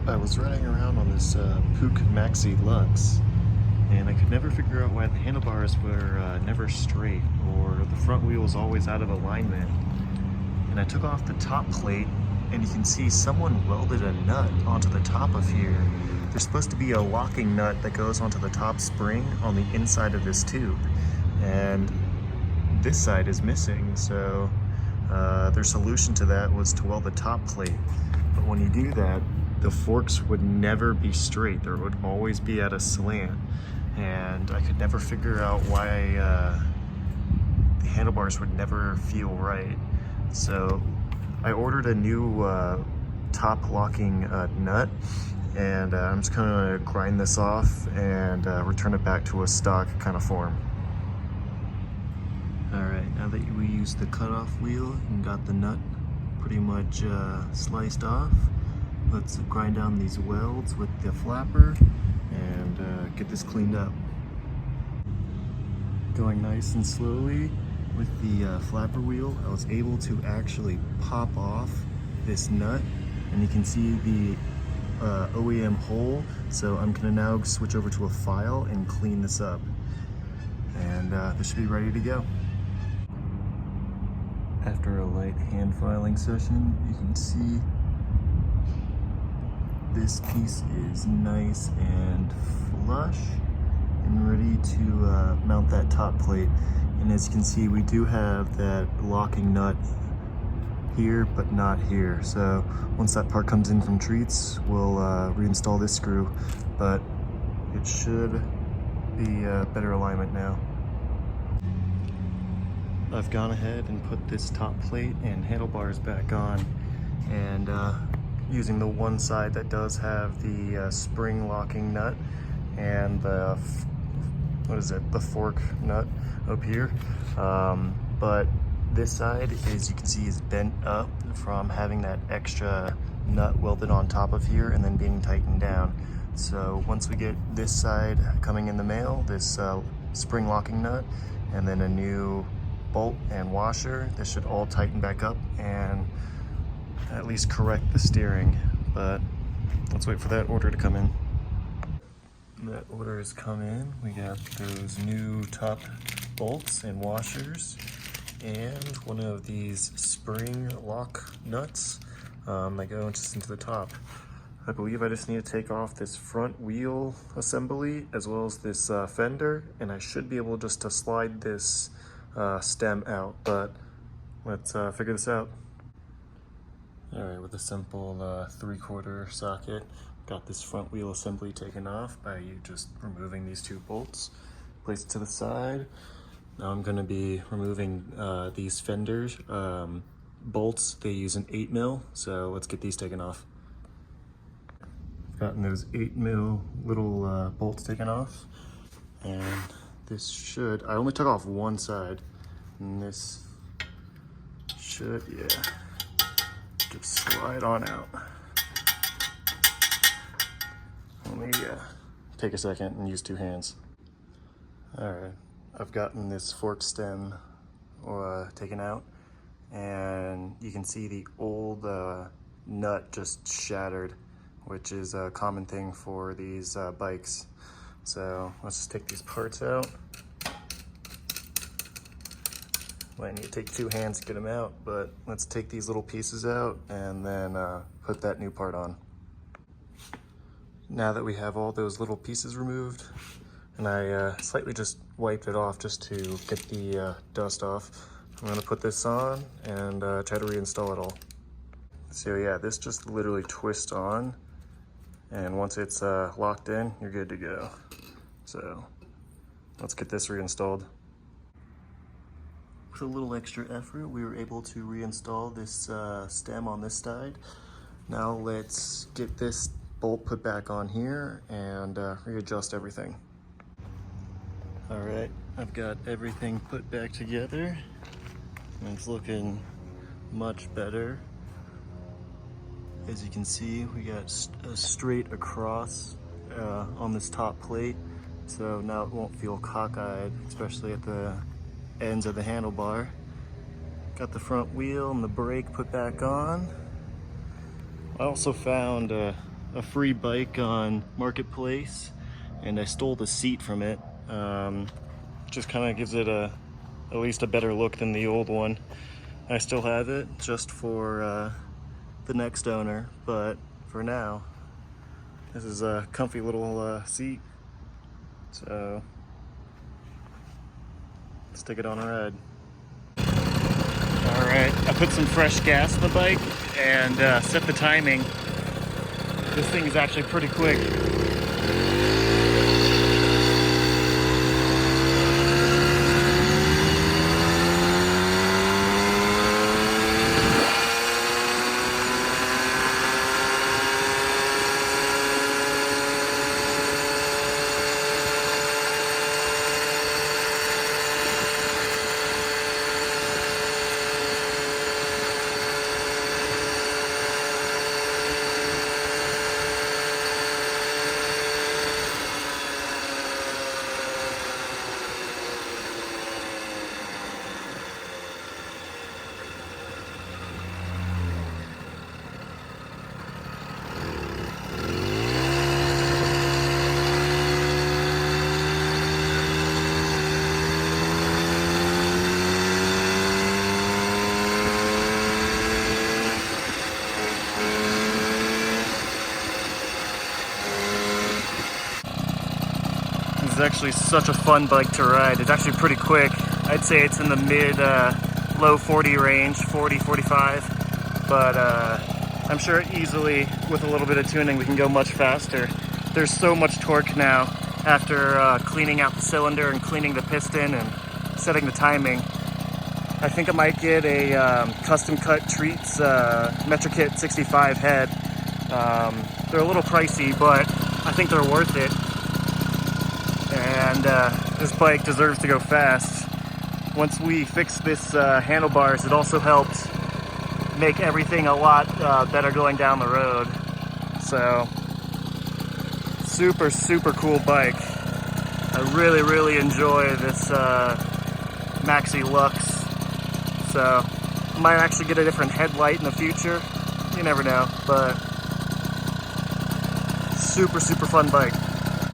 I was riding around on this Puch Maxi Luxe, and I could never figure out why the handlebars were never straight, or the front wheel was always out of alignment. And I took off the top plate, and you can see someone welded a nut onto the top of here. There's supposed to be a locking nut that goes onto the top spring on the inside of this tube, and this side is missing, so their solution to that was to weld the top plate. But when you do that, the forks would never be straight. There would always be at a slant, and I could never figure out why the handlebars would never feel right. So I ordered a new top locking nut, and I'm just gonna grind this off and return it back to a stock kind of form. Alright, now that we used the cutoff wheel and got the nut pretty much sliced off, let's grind down these welds with the flapper and get this cleaned up. Going nice and slowly with the flapper wheel, I was able to actually pop off this nut, and you can see the OEM hole. So I'm gonna now switch over to a file and clean this up, and this should be ready to go. After a light hand filing session, you can see this piece is nice and flush and ready to mount that top plate. And as you can see, we do have that locking nut here, but not here. So once that part comes in from treats, we'll reinstall this screw, but it should be better alignment now. I've gone ahead and put this top plate and handlebars back on, and using the one side that does have the spring locking nut and the the fork nut up here, but this side, as you can see, is bent up from having that extra nut welded on top of here and then being tightened down. So once we get this side coming in the mail, this spring locking nut and then a new bolt and washer, this should all tighten back up and at least correct the steering. But let's wait for that order to come in. That order has come in. We got those new top bolts and washers and one of these spring lock nuts that go just into the top. I believe I just need to take off this front wheel assembly as well as this fender, and I should be able just to slide this stem out, but let's figure this out. Alright, with a simple 3/4 socket, got this front wheel assembly taken off by just removing these two bolts. Place it to the side. Now I'm going to be removing these fenders bolts. They use an 8mm, so let's get these taken off. I've gotten those 8mm little bolts taken off, and this should, I only took off one side, and this should, yeah, just slide on out. Let me take a second and use two hands. Alright, I've gotten this fork stem taken out, and you can see the old nut just shattered, which is a common thing for these bikes. So let's just take these parts out. Might need to take two hands to get them out, but let's take these little pieces out and then put that new part on. Now that we have all those little pieces removed, and I slightly just wiped it off just to get the dust off, I'm gonna put this on and try to reinstall it all. So yeah, this just literally twists on, and once it's locked in, you're good to go. So let's get this reinstalled. With a little extra effort, we were able to reinstall this stem on this side. Now let's get this bolt put back on here and readjust everything. All right, I've got everything put back together, and it's looking much better. As you can see, we got a straight across on this top plate, so now it won't feel cockeyed, especially at the ends of the handlebar. Got the front wheel and the brake put back on. I also found a free bike on Marketplace, and I stole the seat from it. Just kind of gives it at least a better look than the old one. I still have it just for the next owner, but for now, this is a comfy little seat. So let's take it on a ride. All right, I put some fresh gas in the bike and set the timing. This thing is actually pretty quick. This is actually such a fun bike to ride. It's actually pretty quick. I'd say it's in the mid, low 40 range, 40, 45. But I'm sure easily with a little bit of tuning we can go much faster. There's so much torque now after cleaning out the cylinder and cleaning the piston and setting the timing. I think I might get a custom cut Treats METRAKIT 65 head. They're a little pricey, but I think they're worth it. And this bike deserves to go fast. Once we fix this handlebars, it also helps make everything a lot better going down the road. So, super, super cool bike. I really, really enjoy this Maxi Luxe. So, might actually get a different headlight in the future. You never know, but super, super fun bike.